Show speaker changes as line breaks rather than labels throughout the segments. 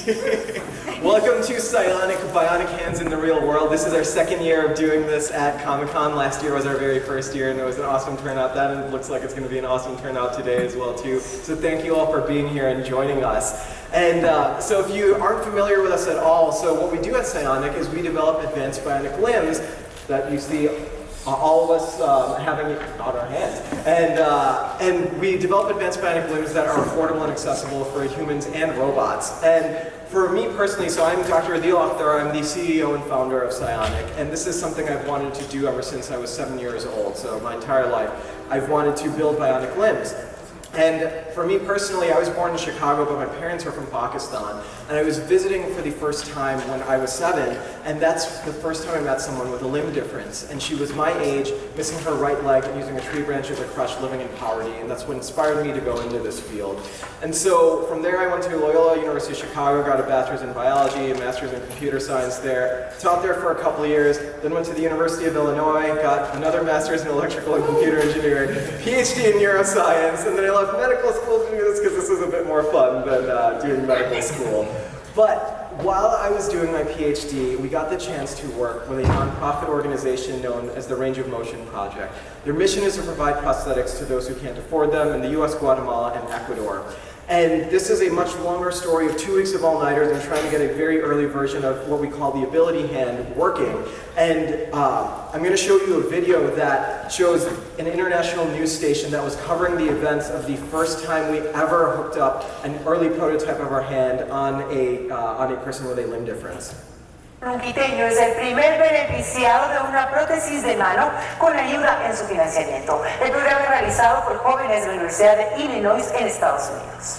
Welcome to PSYONIC Bionic Hands in the Real World. This is our second year of doing this at ComicCon. Last year was our very first year and it was an awesome turnout then, and it looks like it's going to be an awesome turnout today as well too. So thank you all for being here and joining us. And so if you aren't familiar with us at all, so what we do at PSYONIC is we develop advanced bionic limbs that you see all of us having on our hands. And we develop advanced bionic limbs that are affordable and accessible for humans and robots. And for me personally, so I'm Dr. Aadeel Akhtar, I'm the CEO and founder of PSYONIC, and this is something I've wanted to do ever since I was 7 years old, so my entire life. I've wanted to build bionic limbs. And for me personally, I was born in Chicago, but my parents are from Pakistan. And I was visiting for the first time when I was 7, and that's the first time I met someone with a limb difference. And she was my age, missing her right leg and using a tree branch as a crutch, living in poverty. And that's what inspired me to go into this field. And so from there I went to Loyola University of Chicago, got a bachelor's in biology, a master's in computer science there, taught there for a couple of years, then went to the University of Illinois, got another master's in electrical and computer engineering, PhD in neuroscience, and then I left medical school to do this because this was a bit more fun than doing medical school. But while I was doing my PhD, we got the chance to work with a nonprofit organization known as the Range of Motion Project. Their mission is to provide prosthetics to those who can't afford them in the US, Guatemala, and Ecuador. And this is a much longer story of 2 weeks of all-nighters and trying to get a very early version of what we call the Ability Hand working. And I'm going to show you a video that shows an international news station that was covering the events of the first time we ever hooked up an early prototype of our hand on a person with a limb difference.
Un quiteño es el primer beneficiado de una prótesis de mano con ayuda en su financiamiento. El programa es realizado por jóvenes de la Universidad de Illinois en Estados Unidos.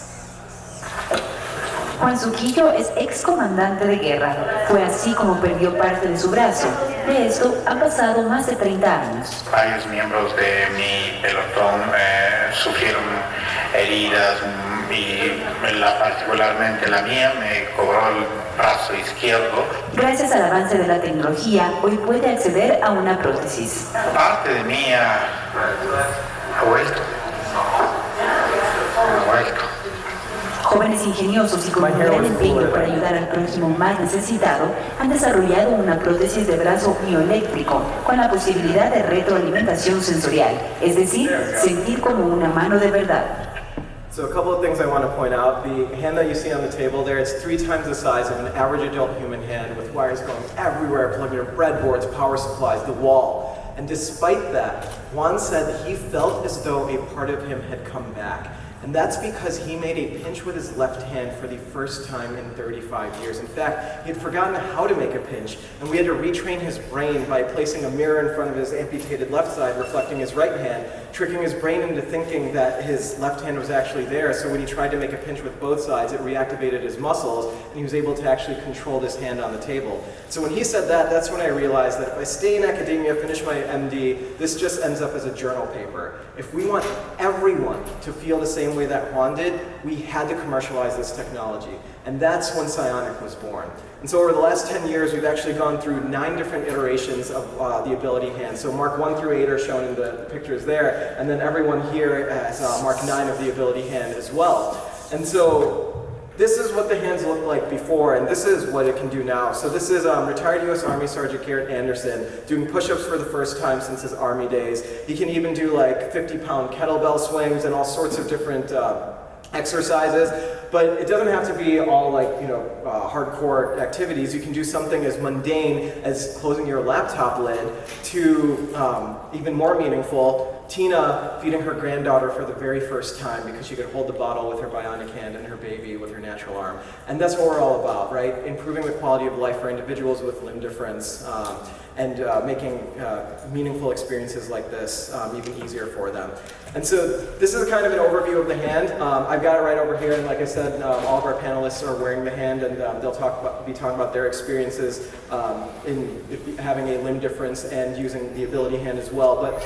Juan Suquillo es excomandante de guerra. Fue así como perdió parte de su brazo. De esto han pasado más de 30 años.
Varios miembros de mi pelotón sufrieron heridas y particularmente la mía me cobró el brazo izquierdo.
Gracias al avance de la tecnología, hoy puede acceder a una prótesis.
Parte de mí ha vuelto.
Jóvenes ingeniosos y con un gran empeño para ayudar al prójimo más necesitado han desarrollado una prótesis de brazo mioeléctrico con la posibilidad de retroalimentación sensorial, es decir, sentir como una mano de verdad.
So a couple of things I want to point out. The hand that you see on the table there, it's 3 times the size of an average adult human hand with wires going everywhere, plugging your breadboards, power supplies, the wall. And despite that, Juan said he felt as though a part of him had come back. And that's because he made a pinch with his left hand for the first time in 35 years. In fact, he had forgotten how to make a pinch, and we had to retrain his brain by placing a mirror in front of his amputated left side, reflecting his right hand, tricking his brain into thinking that his left hand was actually there. So when he tried to make a pinch with both sides, it reactivated his muscles, and he was able to actually control this hand on the table. So when he said that, that's when I realized that if I stay in academia, finish my MD, this just ends up as a journal paper. If we want everyone to feel the same way that Juan did, we had to commercialize this technology. And that's when PSYONIC was born. And so over the last 10 years, we've actually gone through 9 different iterations of the Ability Hand. So Mark 1 through 8 are shown in the pictures there, and then everyone here has Mark 9 of the Ability Hand as well. And so this is what the hands looked like before, and this is what it can do now. So this is retired U.S. Army Sergeant Garrett Anderson doing push-ups for the first time since his Army days. He can even do like 50-pound kettlebell swings and all sorts of different exercises. But it doesn't have to be all like, hardcore activities. You can do something as mundane as closing your laptop lid to even more meaningful, Tina feeding her granddaughter for the very first time because she could hold the bottle with her bionic hand and her baby with her natural arm. And that's what we're all about, right? Improving the quality of life for individuals with limb difference and making meaningful experiences like this even easier for them. And so this is kind of an overview of the hand. I've got it right over here, and like I said, all of our panelists are wearing the hand, and they'll be talking about their experiences in having a limb difference and using the Ability Hand as well. But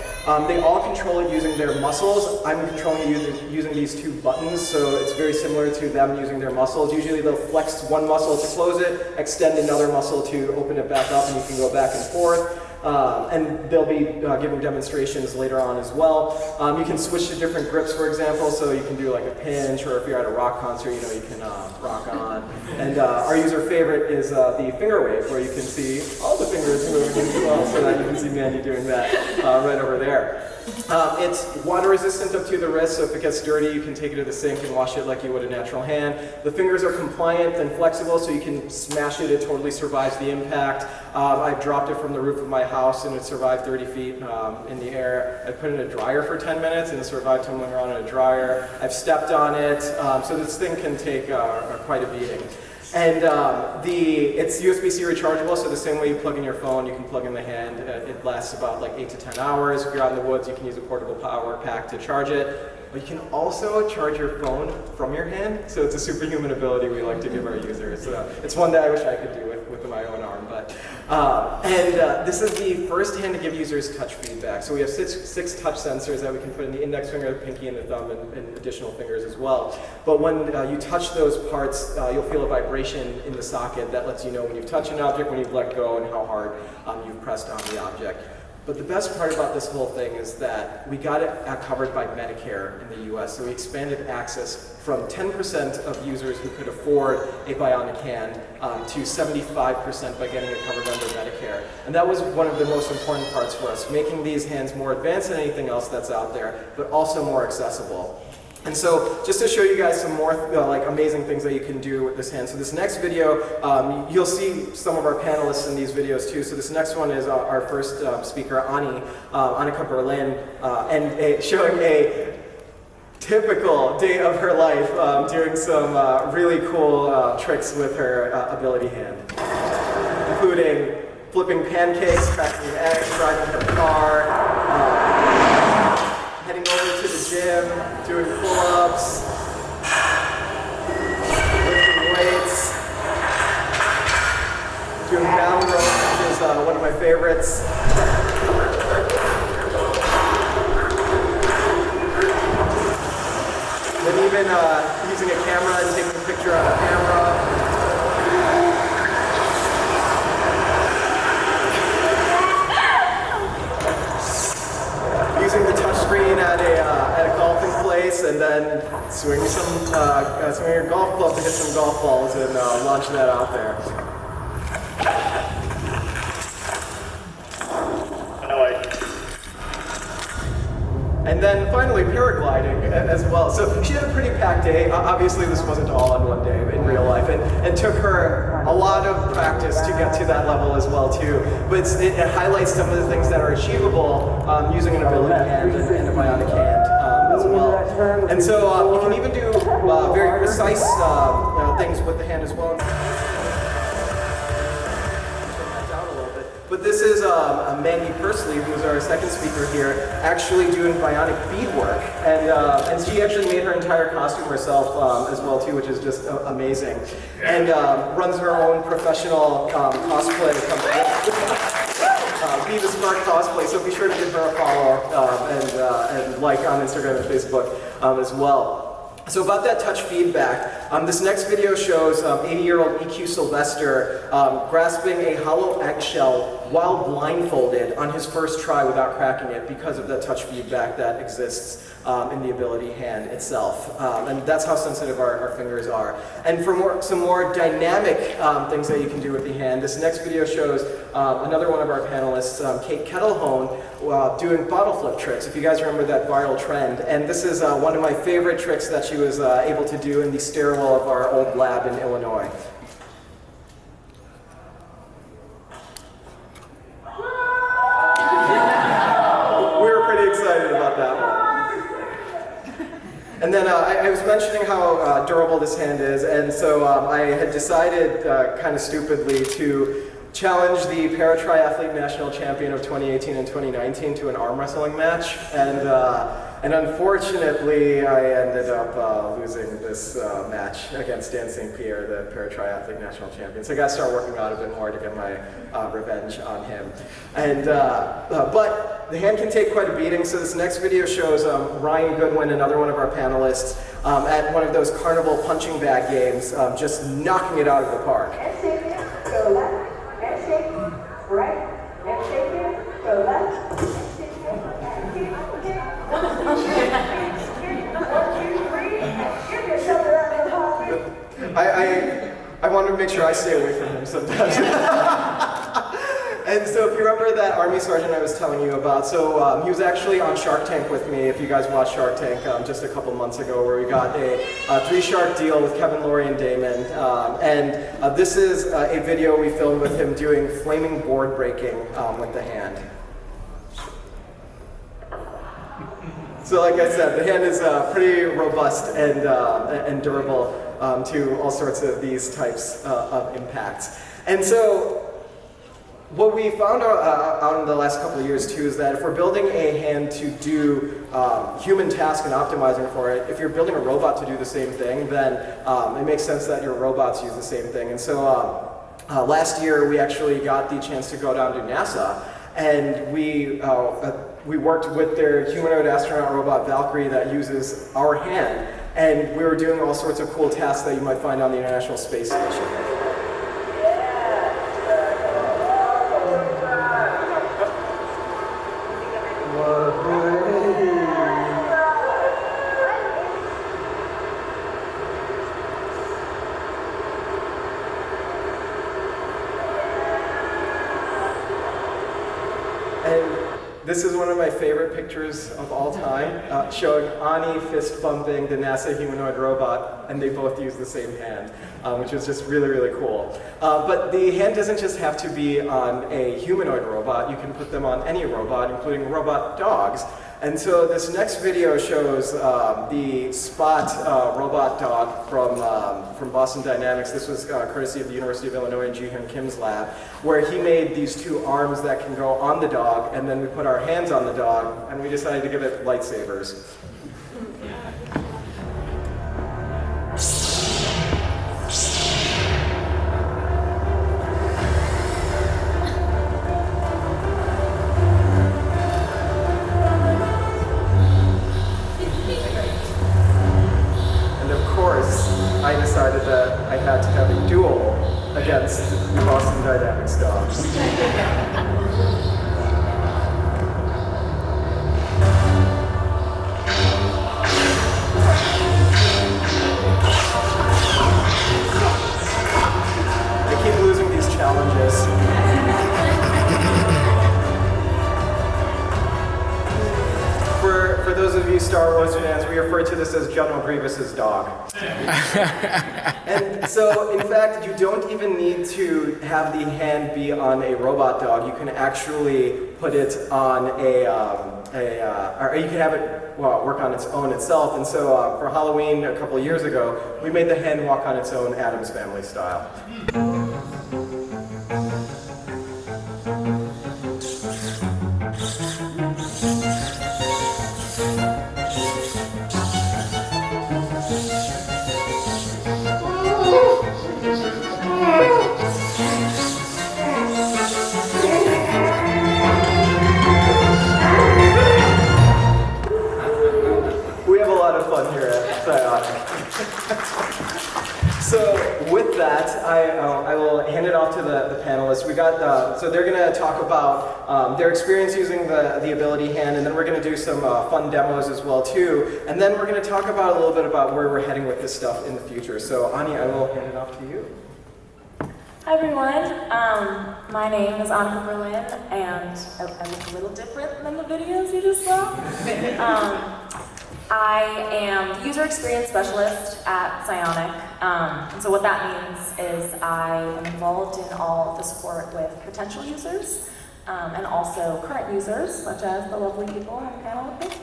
they all control it using their muscles. I'm controlling it using these 2 buttons, so it's very similar to them using their muscles. Usually they'll flex one muscle to close it, extend another muscle to open it back up, and you can go back and forth. and they'll be giving demonstrations later on as well. You can switch to different grips, for example, so you can do like a pinch, or if you're at a rock concert, you know, you can rock on. And our user favorite is the finger wave, where you can see all the fingers moving as well, so that you can see Mandy doing that right over there. It's water resistant up to the wrist, so if it gets dirty, you can take it to the sink and wash it like you would a natural hand. The fingers are compliant and flexible, so you can smash it, it totally survives the impact. I dropped it from the roof of my house and it survived 30 feet in the air. I put it in a dryer for 10 minutes and it survived tumbling around in a dryer. I've stepped on it, so this thing can take quite a beating. And it's USB-C rechargeable, so the same way you plug in your phone, you can plug in the hand. It lasts about like 8 to 10 hours. If you're out in the woods, you can use a portable power pack to charge it. But you can also charge your phone from your hand, so it's a superhuman ability we like to give our users. It's one that I wish I could do with my own arm. But this is the first hand to give users touch feedback. So we have six touch sensors that we can put in the index finger, the pinky, and the thumb, and additional fingers as well. But when you touch those parts, you'll feel a vibration in the socket that lets you know when you've touched an object, when you've let go, and how hard you've pressed on the object. But the best part about this whole thing is that we got it covered by Medicare in the US, so we expanded access from 10% of users who could afford a bionic hand to 75% by getting it covered under Medicare. And that was one of the most important parts for us, making these hands more advanced than anything else that's out there, but also more accessible. And so, just to show you guys some more like amazing things that you can do with this hand. So this next video, you'll see some of our panelists in these videos too. So this next one is our first speaker, Annika Berlin, and showing a typical day of her life, doing some really cool tricks with her ability hand, including flipping pancakes, cracking eggs, driving her car, heading over to the gym, doing pull-ups, lifting weights, doing down row, which is one of my favorites. Then even using a camera and taking a picture on a camera. Using the touchscreen at a golfing place, and then swinging your golf club to hit some golf balls and launching that out there. And then finally, paragliding as well. So she had a pretty packed day. Obviously, this wasn't all on one day in real life, and it took her a lot of practice to get to that level as well too. But it highlights some of the things that are achievable using an ability hand and a bionic hand as well. And so you can even do very precise things with the hand as well. But this is Mandy Pursley, who's our second speaker here, actually doing bionic beadwork. And she actually made her entire costume herself as well too, which is just amazing. And runs her own professional cosplay company. Be the Spark Cosplay, so be sure to give her a follow and like on Instagram and Facebook as well. So about that touch feedback, this next video shows 80-year-old EQ Sylvester grasping a hollow eggshell while blindfolded on his first try without cracking it because of that touch feedback that exists in the ability hand itself. And that's how sensitive our fingers are. And for some more dynamic things that you can do with the hand, this next video shows another one of our panelists, Ketelhohn, doing bottle flip tricks, if you guys remember that viral trend. And this is one of my favorite tricks that she was able to do in the stairwell of our old lab in Illinois. We were pretty excited about that one. And then I was mentioning how durable this hand is, and so I had decided kind of stupidly to challenge the para-triathlete national champion of 2018 and 2019 to an arm wrestling match, and unfortunately I ended up losing this match against Dan St. Pierre, the para-triathlete national champion. So I got to start working out a bit more to get my revenge on him. And but the hand can take quite a beating. So this next video shows Ryan Goodwin, another one of our panelists, at one of those carnival punching bag games, just knocking it out of the park.
Go left, and shake, right, and shake it.
I wanted to make sure I stay away from him sometimes. And so if you remember that Army Sergeant I was telling you about, so he was actually on Shark Tank with me, if you guys watched Shark Tank just a couple months ago, where we got a 3-shark deal with Kevin, Laurie, and Damon. This is a video we filmed with him doing flaming board breaking with the hand. So like I said, the hand is pretty robust and durable to all sorts of these types of impacts. And so what we found out in the last couple of years too is that if we're building a hand to do human task and optimizing for it, if you're building a robot to do the same thing, then it makes sense that your robots use the same thing. And so last year we actually got the chance to go down to NASA, and we worked with their humanoid astronaut robot Valkyrie that uses our hand, and we were doing all sorts of cool tasks that you might find on the International Space Station. This is one of my favorite pictures of all time, showing Ani fist bumping the NASA humanoid robot, and they both use the same hand, which was just really, really cool. But the hand doesn't just have to be on a humanoid robot. You can put them on any robot, including robot dogs. And so this next video shows the Spot robot dog from Boston Dynamics. This was courtesy of the University of Illinois and Ji-Hyun Kim's lab, where he made these 2 arms that can go on the dog, and then we put our hands on the dog, and we decided to give it lightsabers. I decided that I had to have a duel against the Boston Dynamics dogs. I keep losing these challenges. For those of you Star Wars fans, we refer to this as General Grievous's dog. And so, in fact, you don't even need to have the hand be on a robot dog. You can actually put it on or you can have it work on its own itself. And so, for Halloween a couple of years ago, we made the hand walk on its own, Addams Family style. So with that, I will hand it off to the panelists. We got so they're going to talk about their experience using the Ability Hand, and then we're going to do some fun demos as well too. And then we're going to talk about a little bit about where we're heading with this stuff in the future. So Ani, I will hand it off to you.
Hi everyone, my name is Annika Berlin, and I look a little different than the videos you just saw. I am the user experience specialist at PSYONIC, and so what that means is I am involved in all of the support with potential users, and also current users, such as the lovely people on the panel with me.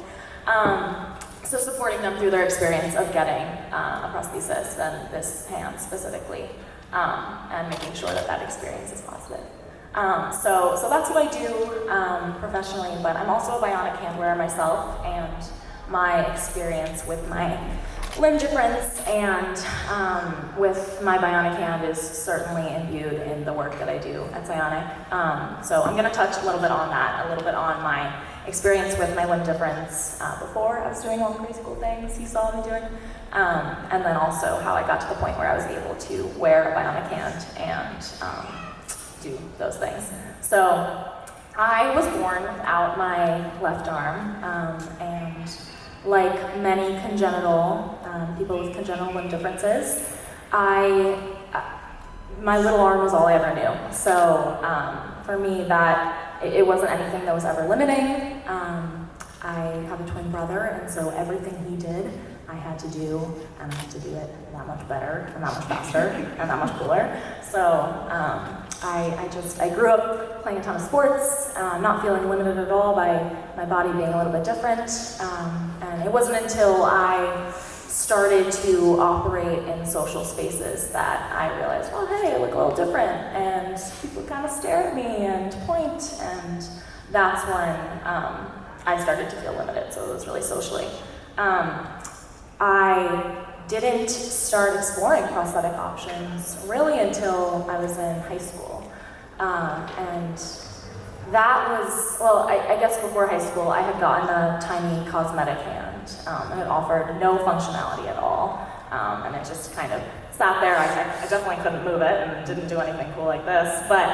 So supporting them through their experience of getting a prosthesis and this hand specifically, and making sure that that experience is positive. So that's what I do professionally, but I'm also a bionic hand wearer myself, and my experience with my limb difference and with my bionic hand is certainly imbued in the work that I do at PSYONIC. So I'm going to touch a little bit on that, a little bit on my experience with my limb difference before I was doing all the crazy cool things you saw me doing, and then also how I got to the point where I was able to wear a bionic hand and do those things. So I was born without my left arm, and like many congenital people with congenital limb differences, my little arm was all I ever knew. So for me, it wasn't anything that was ever limiting. I have a twin brother, and so everything he did, I had to do, and I had to do it that much better, and that much faster, and that much cooler. So I grew up playing a ton of sports, not feeling limited at all by my body being a little bit different. And it wasn't until I started to operate in social spaces that I realized, well, hey, I look a little different, and people kind of stare at me and point, and that's when I started to feel limited, so it was really socially. I didn't start exploring prosthetic options really until I was in high school. And that was, well, I guess before high school, I had gotten a tiny cosmetic hand, and it offered no functionality at all. And it just kind of sat there. I definitely couldn't move it and didn't do anything cool like this, but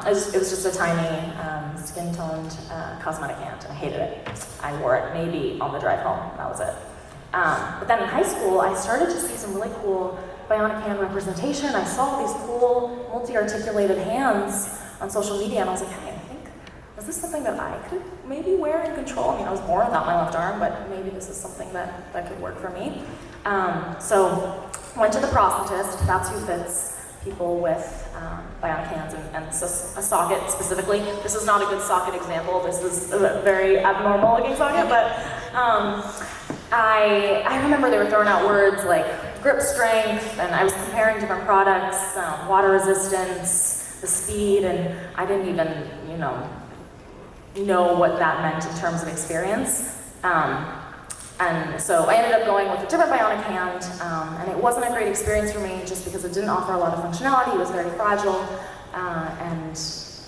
it was just a tiny skin-toned cosmetic hand, and I hated it. I wore it maybe on the drive home, and that was it. But then in high school, I started to see some really cool bionic hand representation. I saw these cool multi-articulated hands on social media, and I was like, hey, is this something that I could maybe wear and control? I mean, I was born without my left arm, but maybe this is something that could work for me. So went to the prosthetist. That's who fits people with bionic hands and a socket specifically. This is not a good socket example. This is a very abnormal looking socket, but I remember they were throwing out words like grip strength, and I was comparing different products, water resistance, the speed, and I didn't even, know what that meant in terms of experience. And so I ended up going with a different bionic hand, and it wasn't a great experience for me just because it didn't offer a lot of functionality. It was very fragile, and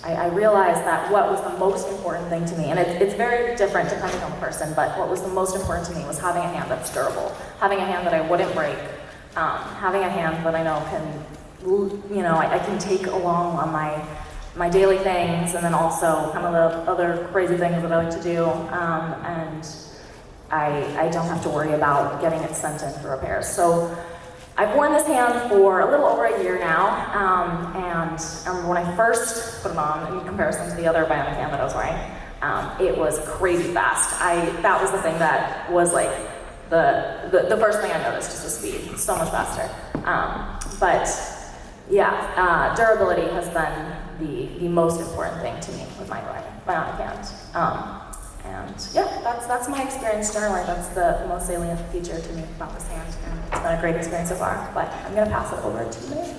I realized that what was the most important thing to me, and it's very different depending on the person, but what was the most important to me was having a hand that's durable, having a hand that I wouldn't break, having a hand that I know can, I can take along on my daily things, and then also kind of the other crazy things that I like to do, and I don't have to worry about getting it sent in for repairs. So I've worn this hand for a little over a year now, and when I first put it on, in comparison to the other bionic hand that I was wearing, it was crazy fast. That was the thing that was like the first thing I noticed, just the speed, so much faster. But yeah, durability has been the most important thing to me with my bionic hand. And yeah, that's my experience generally. That's the most salient feature to me about this hand. And it's been a great experience so far, but I'm gonna pass it over to Mandy.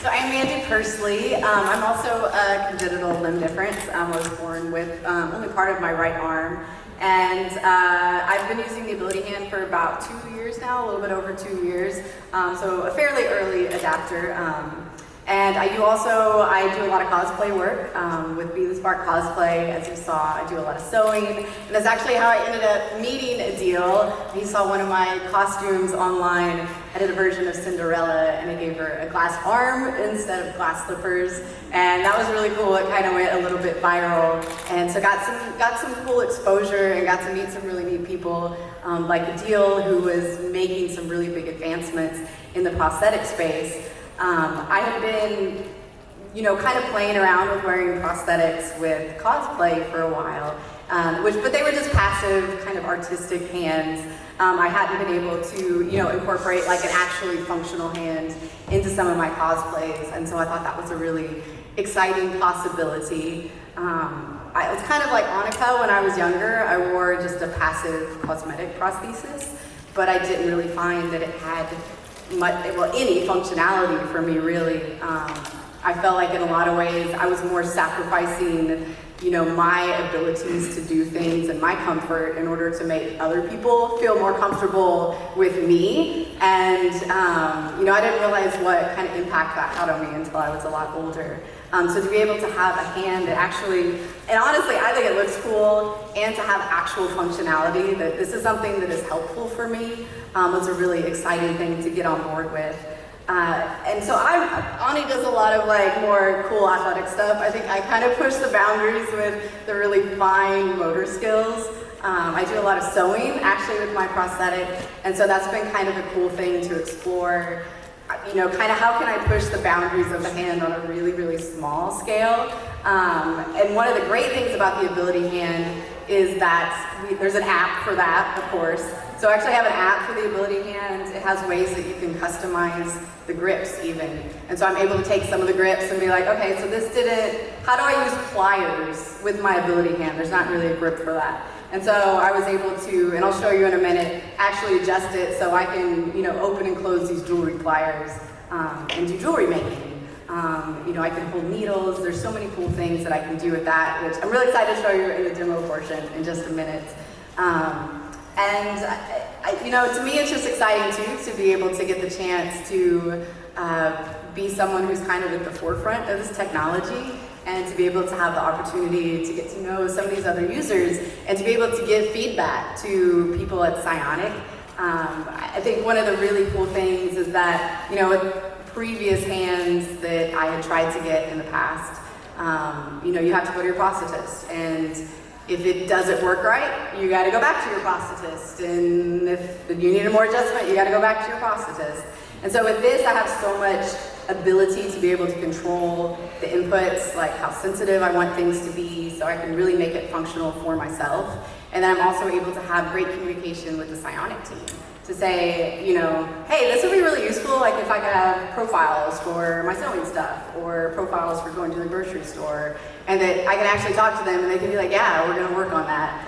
So I'm Mandy Pursley. I'm also a congenital limb difference. I was born with only part of my right arm. And I've been using the Ability Hand for about 2 years now, a little bit over 2 years. So a fairly early adapter. And I do a lot of cosplay work with the Spark Cosplay. As you saw, I do a lot of sewing. And that's actually how I ended up meeting Aadeel. He saw one of my costumes online. I did a version of Cinderella, and I gave her a glass arm instead of glass slippers. And that was really cool. It kind of went a little bit viral. And so got some cool exposure and got to meet some really neat people like Aadeel, who was making some really big advancements in the prosthetic space. I had been, kind of playing around with wearing prosthetics with cosplay for a while, but they were just passive, kind of artistic hands. I hadn't been able to, incorporate like an actually functional hand into some of my cosplays, and so I thought that was a really exciting possibility. I was kind of like Annika when I was younger. I wore just a passive cosmetic prosthesis, but I didn't really find that it had any functionality for me, really. I felt like in a lot of ways I was more sacrificing, my abilities to do things and my comfort in order to make other people feel more comfortable with me. And, I didn't realize what kind of impact that had on me until I was a lot older. So to be able to have a hand that actually, and honestly, I think it looks cool, and to have actual functionality, that this is something that is helpful for me, was a really exciting thing to get on board with. And so Ani does a lot of like more cool athletic stuff. I think I kind of push the boundaries with the really fine motor skills. I do a lot of sewing actually with my prosthetic, and so that's been kind of a cool thing to explore. You know, kind of how can I push the boundaries of the hand on a really, really small scale. And one of the great things about the Ability Hand is that there's an app for that, of course. So I actually have an app for the Ability Hand. It has ways that you can customize the grips even. And so I'm able to take some of the grips and be like, okay, so this didn't, how do I use pliers with my Ability Hand? There's not really a grip for that. And so I was able to, and I'll show you in a minute, actually adjust it so I can, you know, open and close these jewelry pliers and do jewelry making. You know, I can hold needles. There's so many cool things that I can do with that, which I'm really excited to show you in the demo portion in just a minute. You know, to me, it's just exciting too to be able to get the chance to be someone who's kind of at the forefront of this technology, and to be able to have the opportunity to get to know some of these other users and to be able to give feedback to people at PSYONIC. I think one of the really cool things is that, you know, with previous hands that I had tried to get in the past, you know, you have to go to your prosthetist, and if it doesn't work right, you got to go back to your prosthetist, and if you need more adjustment, you got to go back to your prosthetist. And so with this, I have so much ability to be able to control the inputs, like how sensitive I want things to be, so I can really make it functional for myself. And then I'm also able to have great communication with the PSYONIC team to say, you know, hey, this would be really useful, like if I could have profiles for my sewing stuff or profiles for going to the grocery store, and that I can actually talk to them and they can be like, yeah, we're gonna work on that.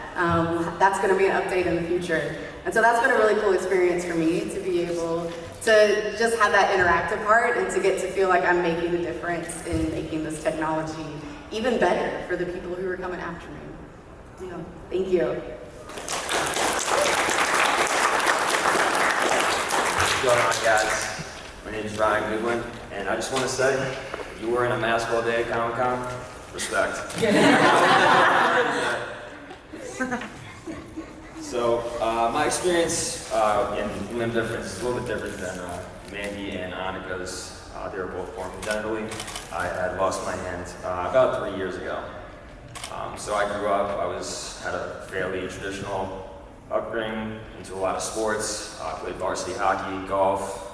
That's gonna be an update in the future. And so that's been a really cool experience for me to be able to just have that interactive part and to get to feel like I'm making a difference in making this technology even better for the people who are coming after me. Yeah, thank you.
What's going on, guys? My name is Goodwin, and I just want to say, if you're wearing a mask all day at ComicCon, respect. So, my experience in limb difference is a little bit different than Mandy and Annika's. They were both born congenitally. I had lost my hand about 3 years ago. So I grew up, had a fairly traditional upbringing, into a lot of sports. I played varsity hockey, golf,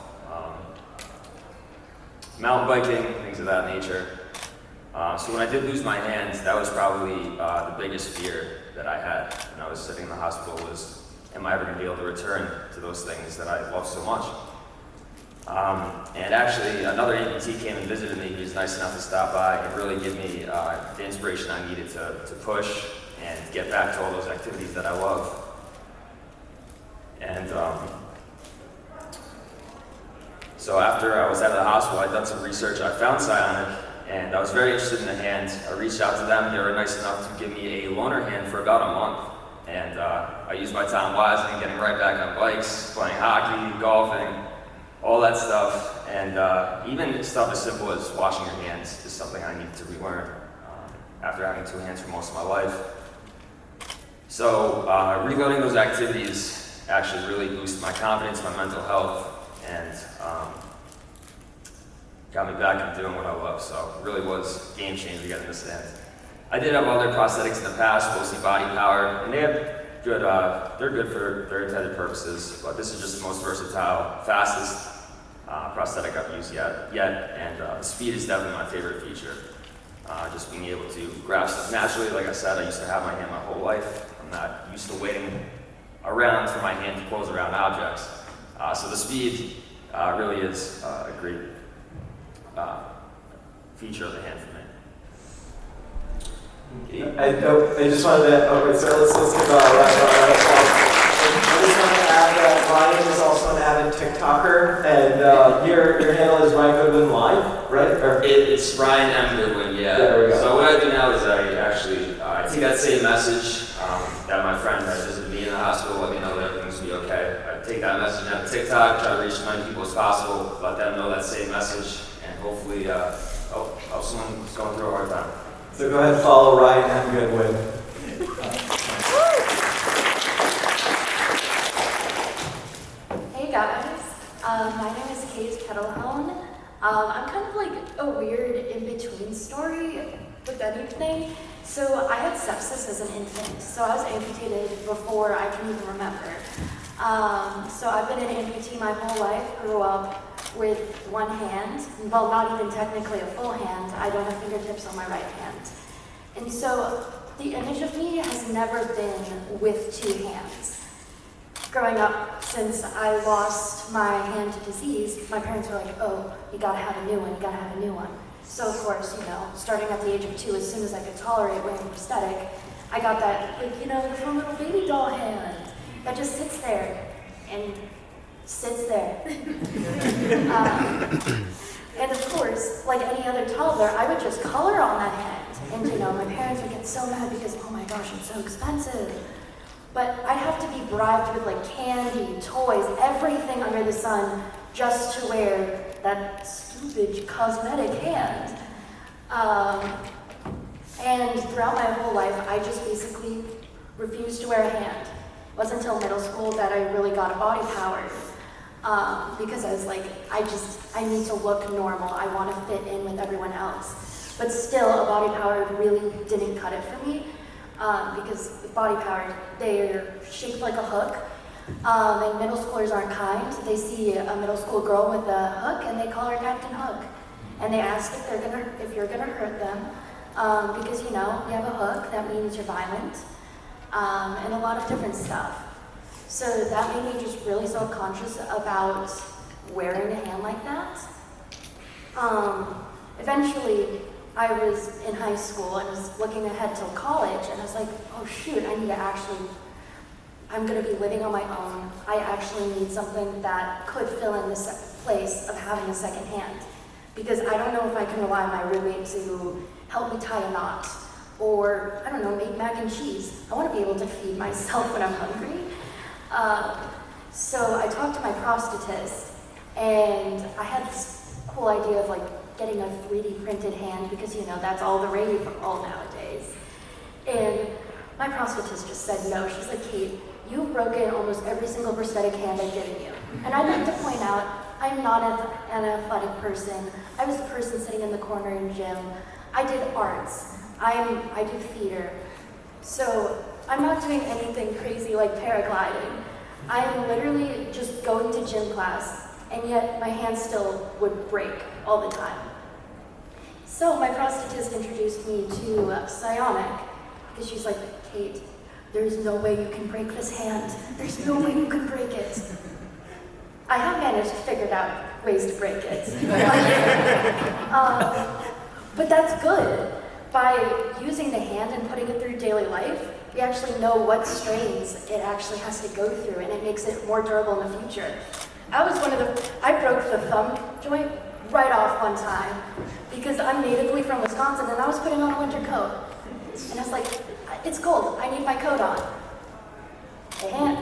mountain biking, things of that nature. So when I did lose my hand, that was probably the biggest fear that I had when I was sitting in the hospital was, am I ever going to be able to return to those things that I love so much? And actually, another amputee came and visited me. He was nice enough to stop by and really give me the inspiration I needed to push and get back to all those activities that I love. And so after I was out of the hospital, I'd done some research. I found PSYONIC, and I was very interested in the hand. I reached out to them. They were nice enough to give me a loaner hand for about a month. And I used my time wisely, getting right back on bikes, playing hockey, golfing, all that stuff. And even stuff as simple as washing your hands is something I needed to relearn after having two hands for most of my life. So reloading those activities actually really boosted my confidence, my mental health, and got me back into doing what I love. So it really was a game changer getting this hand. I did have other prosthetics in the past, mostly body powered, and they have good, they're good for their intended purposes, but this is just the most versatile, fastest prosthetic I've used yet, and the speed is definitely my favorite feature. Just being able to grab stuff naturally. Like I said, I used to have my hand my whole life. I'm not used to waiting around for my hand to close around objects. So the speed really is a great feature of the hand for me.
I just wanted to, okay, so let's give a round of applause. I just wanted to add that Ryan is also an avid TikToker, and your handle is Ryan Goodwin Live, right? Or?
It's Ryan M. Goodwin, yeah.
There we go.
So what I do now is I actually take that same message that my friend that visited me in the hospital, let me know that everything's going to be okay. I take that message on TikTok, try to reach as many people as possible, let them know that same message, and hopefully help someone who's going through a hard time.
So go ahead and follow Ryan M. Goodwin.
Hey guys, my name is Kate Ketelhohn. I'm kind of like a weird in-between story with anything. So I had sepsis as an infant, so I was amputated before I can even remember. So I've been an amputee my whole life, grew up with one hand, well, not even technically a full hand. I don't have fingertips on my right hand. And so the image of me has never been with two hands. Growing up, since I lost my hand to disease, my parents were like, oh, you gotta have a new one, you gotta have a new one. So of course, you know, starting at the age of 2, as soon as I could tolerate wearing a prosthetic, I got that, like, you know, the fun little baby doll hand that just sits there and sits there. And of course, like any other toddler, I would just color on that hand. And you know, my parents would get so mad because, oh my gosh, it's so expensive. But I'd have to be bribed with like candy, toys, everything under the sun just to wear that stupid cosmetic hand. And throughout my whole life, I just basically refused to wear a hand. It wasn't until middle school that I really got a body powered. Because I was like, I need to look normal. I want to fit in with everyone else. But still, a body powered really didn't cut it for me. Because with body powered, they're shaped like a hook. And middle schoolers aren't kind. They see a middle school girl with a hook and they call her Captain Hook. And they ask if you're gonna hurt them. Because you know, you have a hook, that means you're violent. And a lot of different stuff. So that made me just really self-conscious about wearing a hand like that. Eventually, I was in high school and was looking ahead till college, and I was like, oh shoot, I'm gonna be living on my own. I actually need something that could fill in the place of having a second hand. Because I don't know if I can rely on my roommate to help me tie a knot, or, I don't know, make mac and cheese. I wanna be able to feed myself when I'm hungry. So I talked to my prosthetist, and I had this cool idea of like getting a 3D printed hand because you know that's all the rage for all nowadays. And my prosthetist just said no. She's like, Kate, you've broken almost every single prosthetic hand I've given you. And I'd like to point out, I'm not an athletic person. I was the person sitting in the corner in gym. I did arts. I do theater. So I'm not doing anything crazy like paragliding. I am literally just going to gym class, and yet my hands still would break all the time. So my prosthetist introduced me to PSYONIC, because she's like, Kate, there's no way you can break this hand. There's no way you can break it. I have managed to figure out ways to break it. But that's good. By using the hand and putting it through daily life, we actually know what strains it actually has to go through, and it makes it more durable in the future. I broke the thumb joint right off one time because I'm natively from Wisconsin and I was putting on a winter coat. And I was like, it's cold, I need my coat on.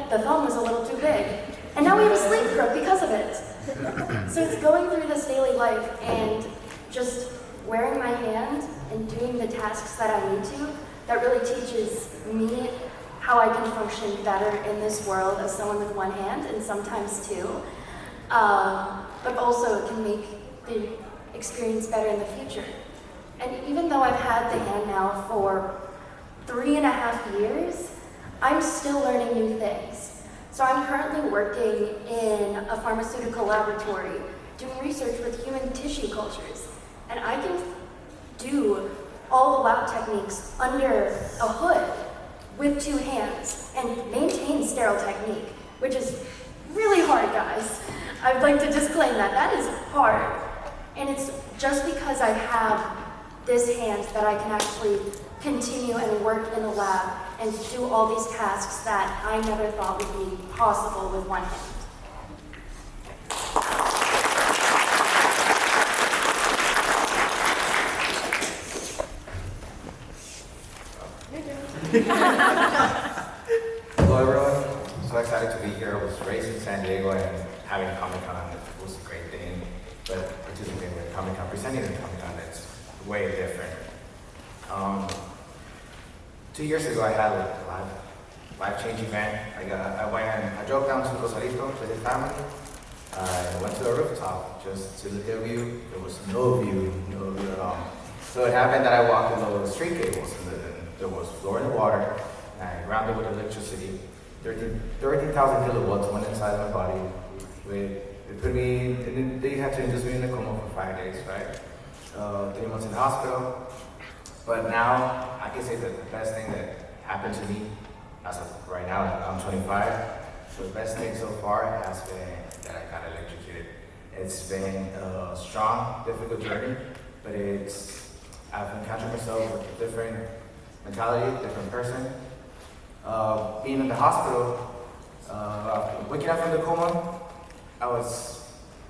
The thumb was a little too big. And now we have a sleeve crook because of it. So it's going through this daily life and just wearing my hand and doing the tasks that I need to, that really teaches me how I can function better in this world as someone with one hand, and sometimes two. But also it can make the experience better in the future. And even though I've had the hand now for 3.5 years, I'm still learning new things. So I'm currently working in a pharmaceutical laboratory doing research with human tissue cultures. And I can do all the lab techniques under a hood with 2 hands and maintain sterile technique, which is really hard, guys. I'd like to disclaim that. That is hard. And it's just because I have this hand that I can actually continue and work in the lab and do all these tasks that I never thought would be possible with one hand.
Hello everyone, I'm so excited to be here. I was raised in San Diego and having ComicCon was a great thing, but participating in ComicCon, presenting at ComicCon, it's way different. 2 years ago I had a life-changing event. I drove down to Rosarito with his family. I went to the rooftop just to look at view. There was no view at all. So it happened that I walked in those street cables, and there was floor in the water, and I grounded with electricity. 13,000 kilowatts went inside my body. It put me, they had to induce me in a coma for 5 days, right? 3 months in the hospital. But now, I can say that the best thing that happened to me, as of right now, I'm 25, so the best thing so far has been that I got electrocuted. It's been a strong, difficult journey, but I've encountered myself with a different mentality, different person. Being in the hospital, waking up from the coma, I was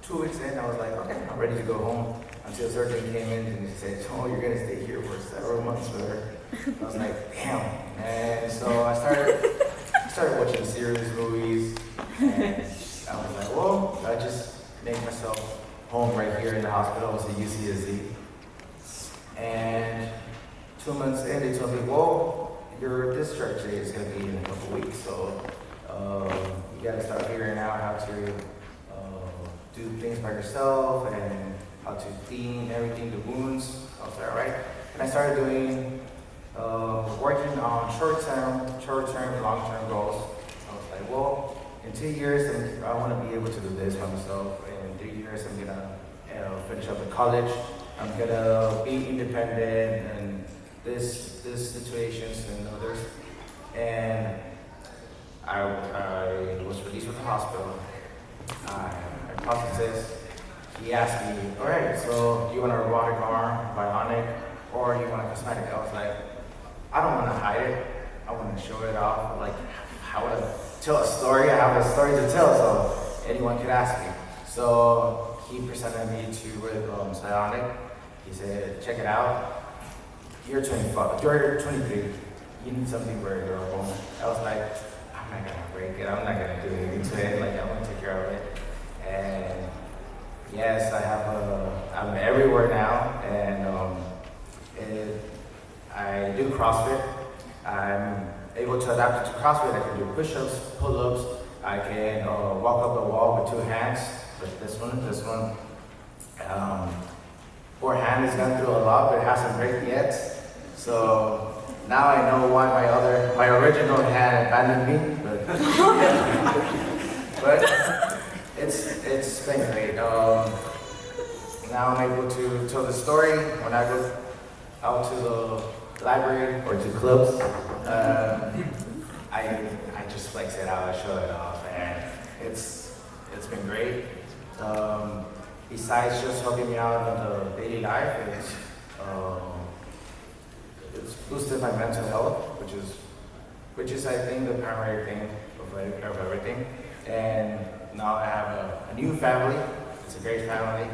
2 weeks in, I was like, okay, I'm ready to go home. Until the surgeon came in and he said, oh, you're gonna stay here for several months with her. I was like, damn. And so I started watching series, movies, and I was like, well, I just make myself home right here in the hospital. I was at UCSD. And 2 months in, they told me, well, your discharge date is gonna be in a couple weeks, so you gotta start figuring out how to do things by yourself and how to clean everything, the wounds. I was like, all right. And I started doing, working on short-term, long-term goals. I was like, well, in 2 years, I want to be able to do this by myself. In 3 years, I'm gonna finish up in college. I'm gonna be independent and this situations and others. And I was released from the hospital. I processed. He asked me, all right, so you want a robotic arm, bionic, or you want a cosmetic? I was like, I don't want to hide it. I want to show it off. Like, I want to tell a story. I have a story to tell, so anyone could ask me. So he presented me to PSYONIC. He said, check it out. You're 25, you're 23. You need something very durable. I was like, I'm not gonna break it. I'm not gonna do anything to it. Like, I'm gonna take care of it. And yes, I'm everywhere now, and I do CrossFit. I'm able to adapt it to CrossFit. I can do push-ups, pull-ups. I can walk up the wall with 2 hands, with this one. Poor hand has gone through a lot, but it hasn't break yet. So now I know why my original hand abandoned me, but it's been great. Now I'm able to tell the story when I go out to the library or to clubs. I just flex it out, I show it off, and it's been great. Besides just helping me out in the daily life, it's boosted my mental health, which is I think the primary thing of everything. And now I have a new family. It's a great family,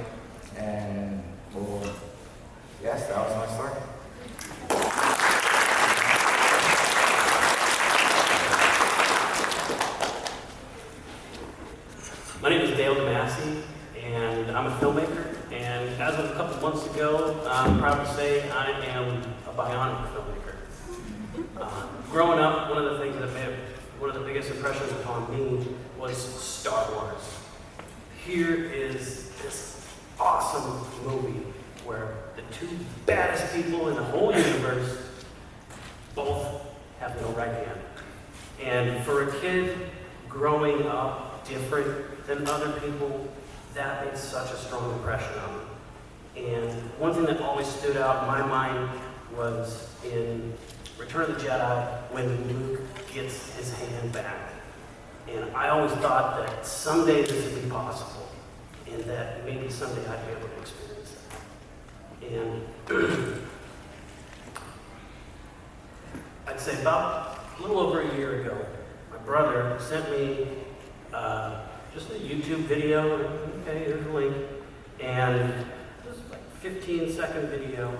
and well, yes, that was my story.
My name is Dale DiMassi, and I'm a filmmaker. And as of a couple months ago, I'm proud to say I am a bionic filmmaker. Growing up, one of the things that made one of the biggest impressions upon me was Star Wars. Here is this awesome movie where the 2 baddest people in the whole universe both have no right hand. And for a kid growing up different than other people, that made such a strong impression on me. And one thing that always stood out in my mind was in Return of the Jedi when Luke gets his hand back. And I always thought that someday this would be possible, and that maybe someday I'd be able to experience that. And I'd say about a little over a year ago, my brother sent me just a YouTube video. Okay, here's a link. And this is like a 15-second video,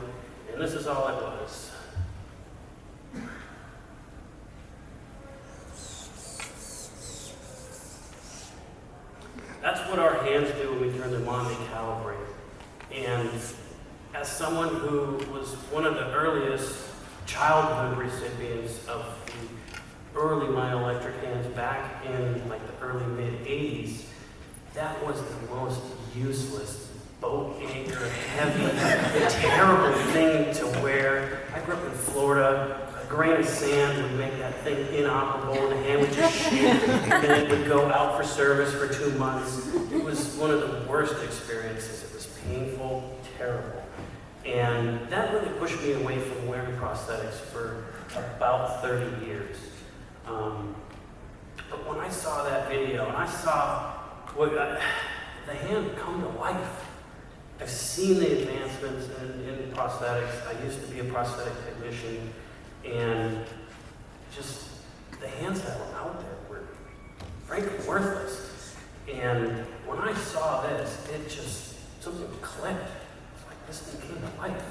and this is all it was. That's what our hands do when we turn them on, they calibrate. And as someone who was one of the earliest childhood recipients of the early myoelectric hands back in like the early mid-80s, that was the most useless, boat anchor, heavy, terrible thing to wear. I grew up in Florida. A grain of sand would make that thing inoperable, and the hand would just shake, and it would go out for service for 2 months. It was one of the worst experiences. It was painful, terrible. And that really pushed me away from wearing prosthetics for about 30 years. But when I saw that video, and I saw the hand come to life, I've seen the advancements in prosthetics. I used to be a prosthetic technician, and just the hands that were out there were frankly worthless. And when I saw this, it just, something clicked. It's like this thing came to life.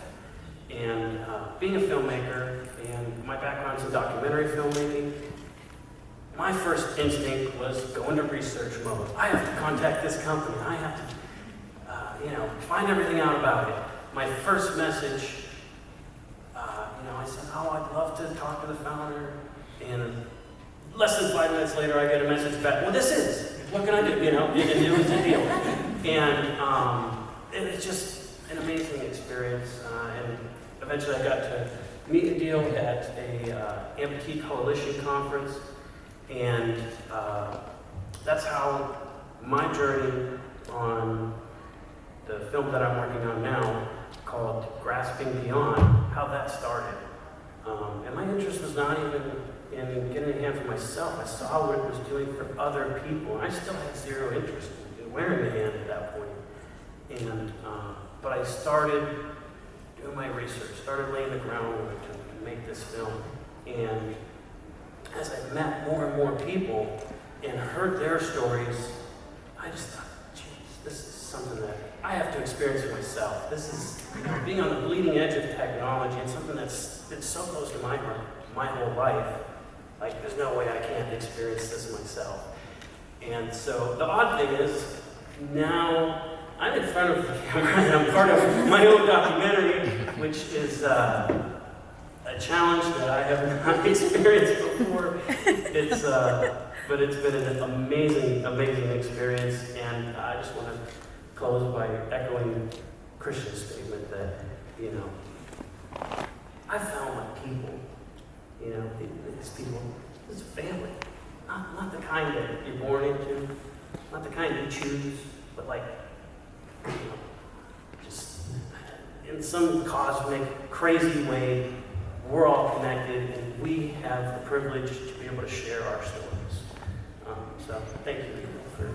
And being a filmmaker, and my background's in documentary filmmaking, my first instinct was go into research mode. I have to contact this company. I have to, find everything out about it. My first message, I said, I'd love to talk to the founder. And less than 5 minutes later, I get a message back. Well, this is. What can I do? And it was a deal. And it was just an amazing experience. And eventually, I got to meet Aadeel at a Amputee Coalition conference. And that's how my journey on the film that I'm working on now, called Grasping Beyond, how that started. And my interest was not even in getting a hand for myself. I saw what it was doing for other people, and I still had zero interest in wearing a hand at that point. And but I started doing my research, started laying the groundwork to make this film. And as I met more and more people and heard their stories, I just thought, geez, this is something that I have to experience for myself. This is, being on the bleeding edge of technology, and something that's been so close to my heart my whole life. Like, there's no way I can't experience this myself. And so the odd thing is, now I'm in front of the camera and I'm part of my own documentary, which is a challenge that I have not experienced before. But it's been an amazing, amazing experience, and I just want to close by echoing Christian's statement that, I found my people. These people, this is family. Not the kind that you're born into, not the kind you choose, but just in some cosmic, crazy way, we're all connected, and we have the privilege to be able to share our stories. So thank you for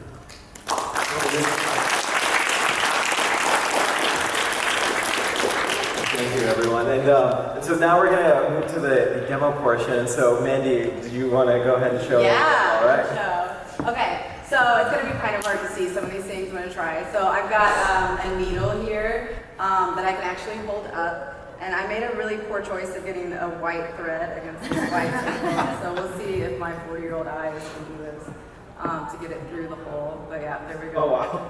Thank you, everyone. And so now we're going to move to the demo portion. So Mandy, do you want to go ahead and show?
Yeah,
all right.
show. Okay, so it's going to be kind of hard to see some of these things I'm going to try. So I've got a needle here that I can actually hold up. And I made a really poor choice of getting a white thread against this white tape. So we'll see if my 40-year-old eyes can do this to get it through the hole. But yeah, there we go.
Oh, wow.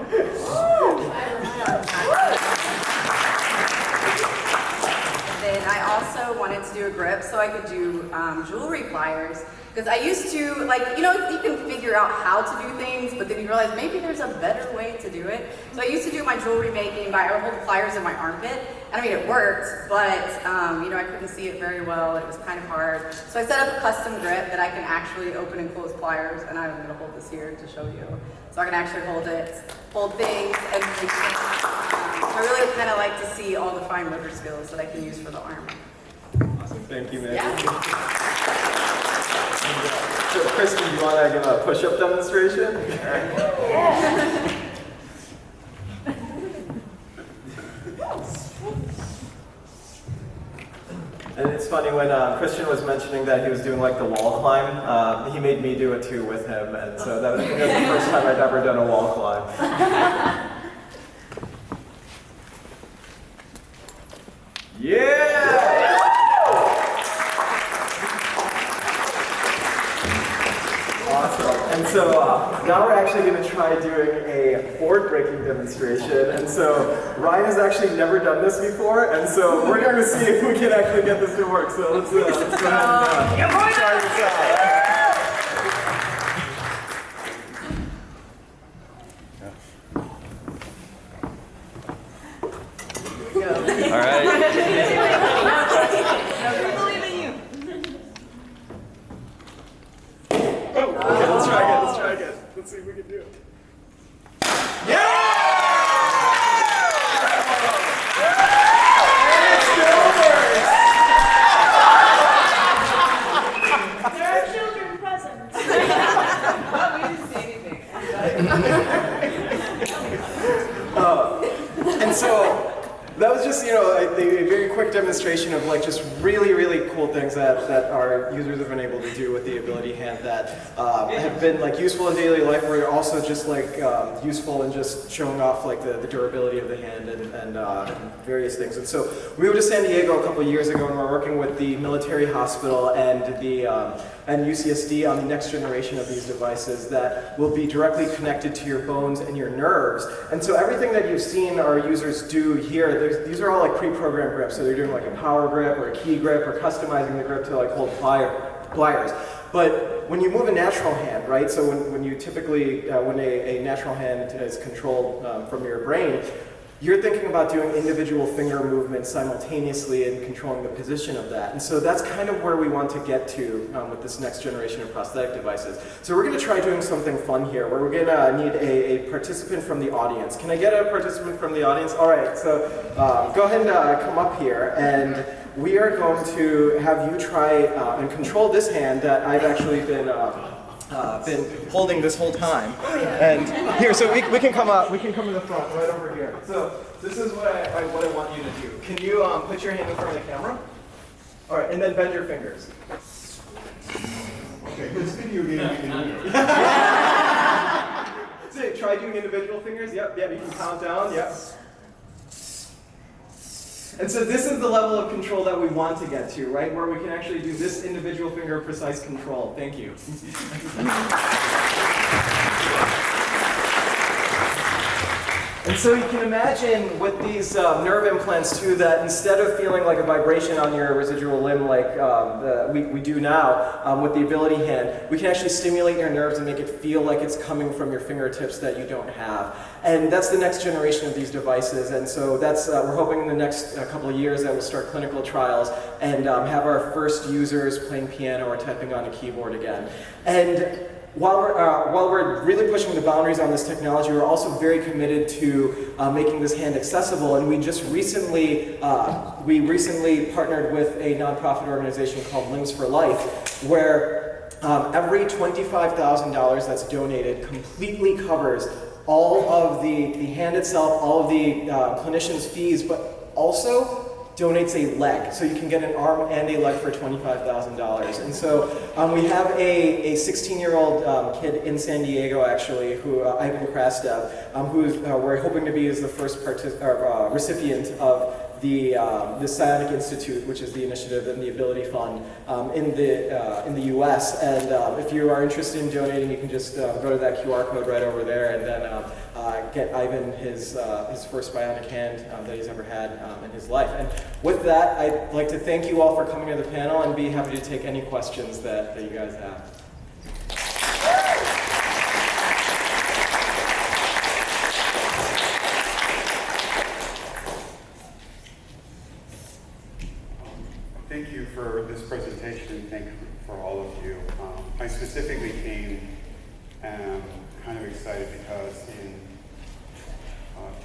And then I also wanted to do a grip so I could do jewelry pliers. Because I used to, you can figure out how to do things, but then you realize maybe there's a better way to do it. So I used to do my jewelry making by I would hold pliers in my armpit. And I mean, it worked, but I couldn't see it very well. It was kind of hard. So I set up a custom grip that I can actually open and close pliers, and I'm going to hold this here to show you. So I can actually hold things, and make things. I really kind of like to see all the fine motor skills that I can use for the arm.
Awesome, thank you, Mandy.
Yeah.
So Kristen, do you want to give a push-up demonstration?
Yeah.
And it's funny, when Christian was mentioning that he was doing the wall climb, he made me do it too with him, and so that was the first time I'd ever done a wall climb. Yeah! Awesome. And so now we're actually going to try doing a board breaking demonstration. And so Ryan has actually never done this before, and so we're going to see if we can actually get this to work. So let's go ahead and try this out. Let's see if we can do it.
There are children present.
We didn't see anything.
And so that was just, a very quick demonstration of like just really, really cool things that our users have been able to do with the Ability Hand that have been like useful in daily life, or also just like useful in just showing off like the durability of the hand and various things. And so we moved to San Diego a couple of years ago, and we're working with the military hospital and and UCSD on the next generation of these devices that will be directly connected to your bones and your nerves. And so everything that you've seen our users do here, these are all like pre-programmed grips. So they're doing like a power grip or a key grip or customizing the grip to like hold pliers. But when you move a natural hand, right? So when you typically, when a natural hand is controlled from your brain, you're thinking about doing individual finger movements simultaneously and controlling the position of that. And so that's kind of where we want to get to with this next generation of prosthetic devices. So we're going to try doing something fun here, where we're going to need a participant from the audience. Can I get a participant from the audience? All right, so go ahead and come up here, and we are going to have you try and control this hand that I've actually been holding this whole time. And here, so we can come up. We can come to the front, right over here. So this is what I want you to do. Can you put your hand in front of the camera? All right, and then bend your fingers. Okay, this video game you can do. So try doing individual fingers. Yep. You can count down. Yep. And so this is the level of control that we want to get to, right? Where we can actually do this individual finger precise control. Thank you. And so you can imagine with these nerve implants too, that instead of feeling like a vibration on your residual limb like we do now with the Ability Hand, we can actually stimulate your nerves and make it feel like it's coming from your fingertips that you don't have. And that's the next generation of these devices. And so that's we're hoping in the next couple of years that we'll start clinical trials and have our first users playing piano or typing on a keyboard again. And while we're really pushing the boundaries on this technology, we're also very committed to making this hand accessible. And we just recently, partnered with a nonprofit organization called Limbs for Life, where every $25,000 that's donated completely covers all of the hand itself, all of the clinician's fees, but also donates a leg, so you can get an arm and a leg for $25,000. And so we have a 16-year-old kid in San Diego, actually, who Ivan Krastev, who we're hoping to be as the first recipient of the PSYONIC Institute, which is the initiative and the Ability Fund in the U.S. And if you are interested in donating, you can just go to that QR code right over there, and then get Ivan his first bionic hand that he's ever had in his life. And with that, I'd like to thank you all for coming to the panel, and be happy to take any questions that you guys have.
Thank you for this presentation. Thank you for all of you. I specifically came kind of excited because in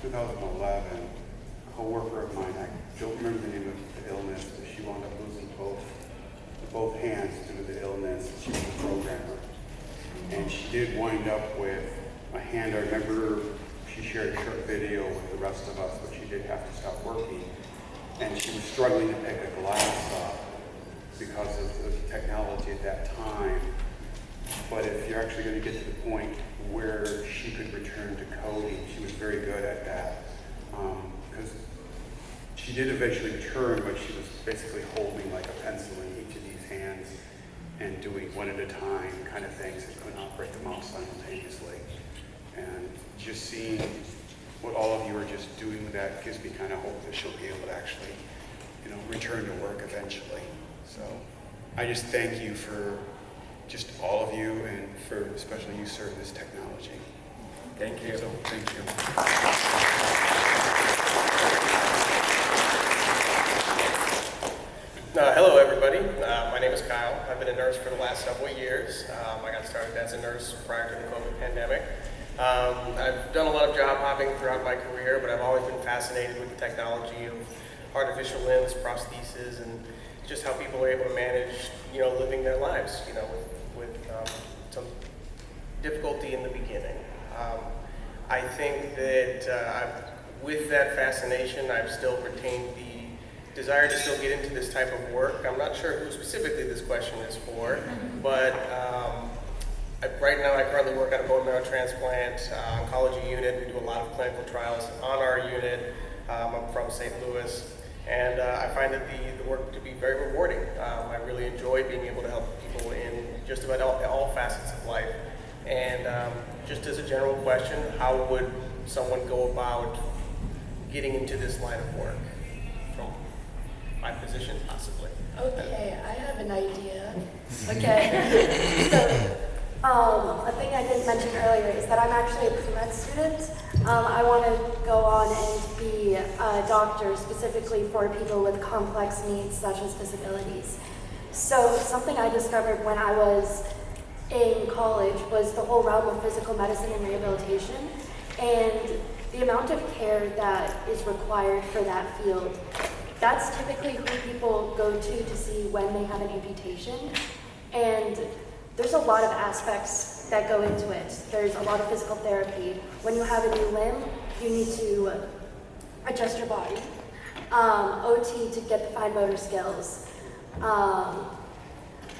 2011, a co-worker of mine, I don't remember the name of the illness, but she wound up losing both hands due to the illness. She was a programmer. And she did wind up with a hand. I remember she shared a short video with the rest of us, but she did have to stop working. And she was struggling to pick a glass up because of the technology at that time. But if you're actually going to get to the point where she could return to coding, she was very good at that. Because she did eventually return, but she was basically holding like a pencil in each of these hands and doing one at a time kind of things and couldn't operate them all simultaneously. And just seeing what all of you are just doing with that gives me kind of hope that she'll be able to actually, return to work eventually. So I just thank you for just all of you, and for especially you serving this technology.
Thank you.
So thank you.
Hello, everybody. My name is Kyle. I've been a nurse for the last several years. I got started as a nurse prior to the COVID pandemic. I've done a lot of job hopping throughout my career, but I've always been fascinated with the technology of artificial limbs, prostheses, and just how people are able to manage, living their lives, with some difficulty in the beginning. I think that with that fascination, I've still retained the desire to still get into this type of work. I'm not sure who specifically this question is for, but right now I currently work at a bone marrow transplant oncology unit. We do a lot of clinical trials on our unit. I'm from St. Louis, and I find that the work to be very rewarding. I really enjoy being able to help people in just about all facets of life. And just as a general question, how would someone go about getting into this line of work? From my position, possibly.
Okay, I have an idea. Okay. So, a thing I didn't mention earlier is that I'm actually a pre-med student. I want to go on and be a doctor specifically for people with complex needs such as disabilities. So something I discovered when I was in college was the whole realm of physical medicine and rehabilitation, and the amount of care that is required for that field. That's typically who people go to see when they have an amputation, and there's a lot of aspects that go into it. There's a lot of physical therapy. When you have a new limb, you need to adjust your body. OT to get the fine motor skills.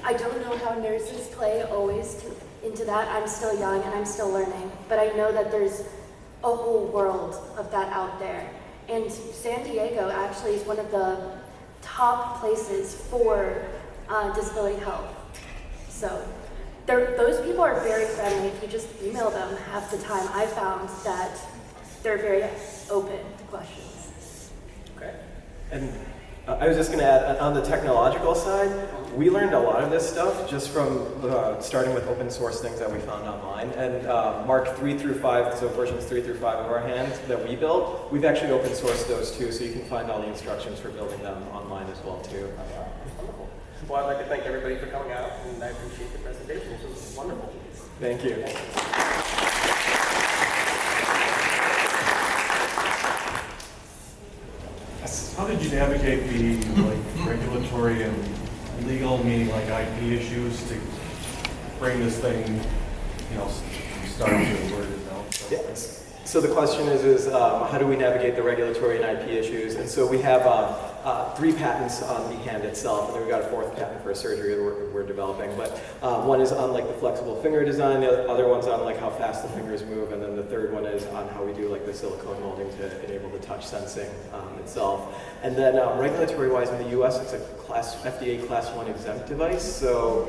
I don't know how nurses play always into that. I'm still young and I'm still learning, but I know that there's a whole world of that out there. And San Diego actually is one of the top places for disability health. So those people are very friendly. If you just email them half the time, I found that they're very open to questions.
Okay. And I was just going to add, on the technological side, we learned a lot of this stuff just from starting with open source things that we found online. And Mark 3 through 5, so versions 3 through 5 of our hands that we built, we've actually open sourced those too, so you can find all the instructions for building them online as well too.
Wonderful. Well, I'd like to thank everybody for coming out, and I appreciate the presentation. This was wonderful.
Thank you.
How did you navigate the regulatory and legal, meaning like IP issues, to bring this thing, start to where it is now?
Yes. So the question is how do we navigate the regulatory and IP issues? And so we have 3 patents on the hand itself, and then we got a 4th patent for a surgery that we're developing. But one is on the flexible finger design, the other one's on how fast the fingers move, and then the 3rd one is on how we do the silicone molding to enable the touch sensing itself. And then regulatory-wise in the U.S., it's a FDA Class 1 exempt device. So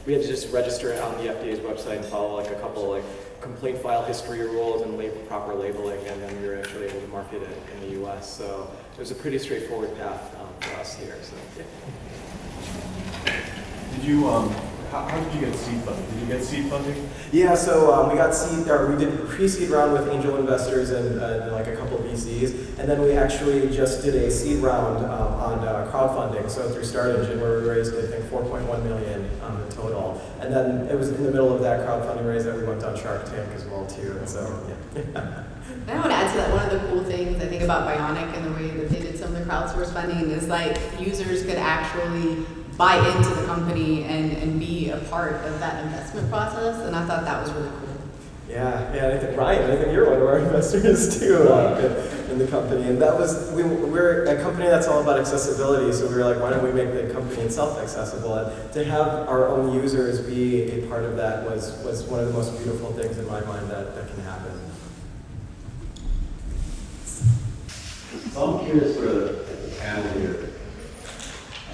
we had to just register it on the FDA's website and follow a couple complaint file history rules and proper labeling, and then we were actually able to market it in the U.S. So it was a pretty straightforward path for us here. So yeah.
Did you how did you get seed funding? Did you get seed funding?
Yeah, so we got we did a pre-seed round with angel investors and a couple VCs, and then we actually just did a seed round on crowdfunding. So through Start Engine, where we raised I think 4.1 million in total, and then it was in the middle of that crowdfunding raise that we went on Shark Tank as well too. And so yeah.
And I want to add to that, one of the cool things I think about Bionic and the way that they did some of the crowdsource funding is users could actually buy into the company and be a part of that investment process, and I thought that was really cool.
Yeah, I think Ryan, I think you're one of our investors too in the company, and that was we're a company that's all about accessibility. So we were like, why don't we make the company itself accessible? And to have our own users be a part of that was one of the most beautiful things in my mind that can happen.
So I'm curious for the panel here.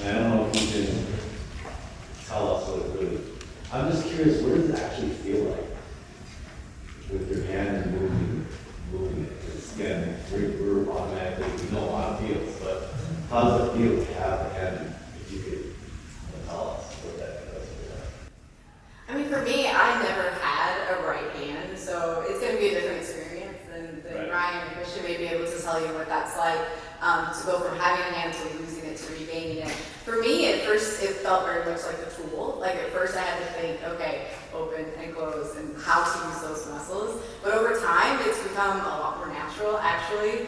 I don't know if you can tell us what it really. I'm just curious, what does it actually feel like with your hand moving it? Because again, we're automatically, we know a lot of feels, but how does it feel to have the hand? If you could tell us what that does.
I mean, for me, I never had a right hand, so it's going to be a different experience than Ryan and Christian may be able to tell you what that's like, to go from having a hand to losing it to regaining it. For felt very much like a tool. Like at first I had to think, okay, open and close and how to use those muscles. But over time, it's become a lot more natural, actually.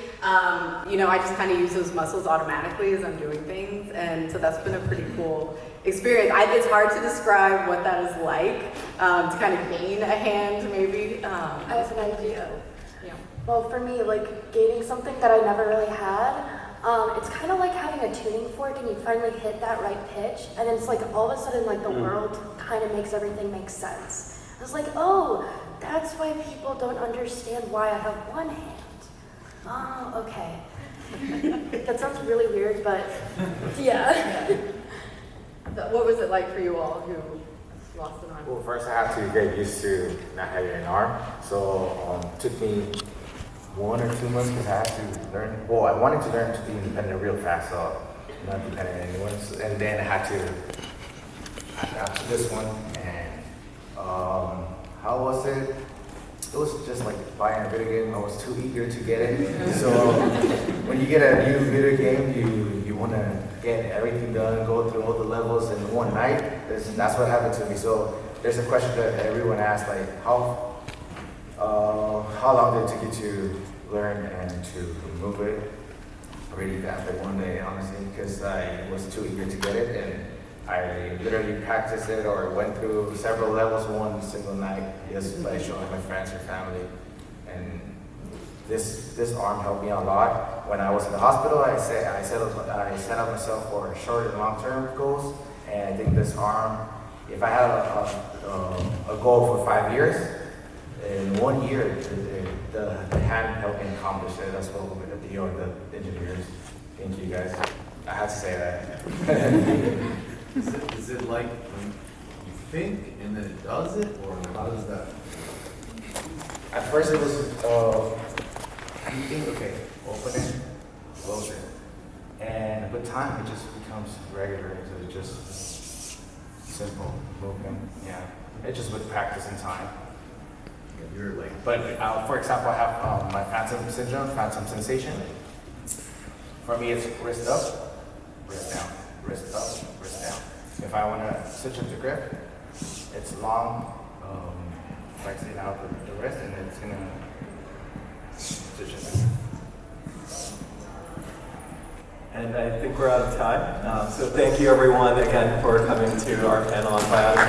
You know, I just kind of use those muscles automatically as I'm doing things. And so that's been a pretty cool experience. It's hard to describe what that is like, to kind of gain a hand, maybe.
I have an idea.
Yeah.
Well, for me, like gaining something that I never really had, it's kind of like having a tuning fork and you finally hit that right pitch, and it's like all of a sudden like the world kind of makes everything make sense. I was like, oh, that's why people don't understand why I have one hand. Oh, okay. That sounds really weird, but yeah.
What was it like for you all who lost an arm?
Well, first I had to get used to not having an arm. So it took me 1 or 2 months because I had to learn. Well, I wanted to learn to be independent real fast, so not dependent on anyone. And then I had to adapt to this one. And how was it? It was just like buying a video game. I was too eager to get it. So when you get a new video game, you want to get everything done, go through all the levels in one night. That's what happened to me. So there's a question that everyone asks, like how long did it take you to learn and to move it? Really fast, like one day, honestly, because I was too eager to get it, and I literally practiced it or went through several levels one single night just by showing my friends or family. And this arm helped me a lot. When I was in the hospital, I set up myself for short and long-term goals, and I think this arm, if I had a goal for 5 years, in 1 year, the hand helped me accomplish it. That's what the deal with the engineers. Thank you guys. I had to say that.
Is it like when you think and then it does it, or how does that?
At first it was, you think, okay, open it, close it. And with time, it just becomes regular. So it's just simple movement, yeah. It's just with practice and time.
You're like,
but for example, I have my phantom syndrome, phantom sensation. For me, it's wrist up, wrist down, wrist up, wrist down. If I want to switch up the grip, it's long, flexing out the wrist, and it's gonna switch it.
And I think we're out of time. So thank you everyone again for coming to our panel on bionic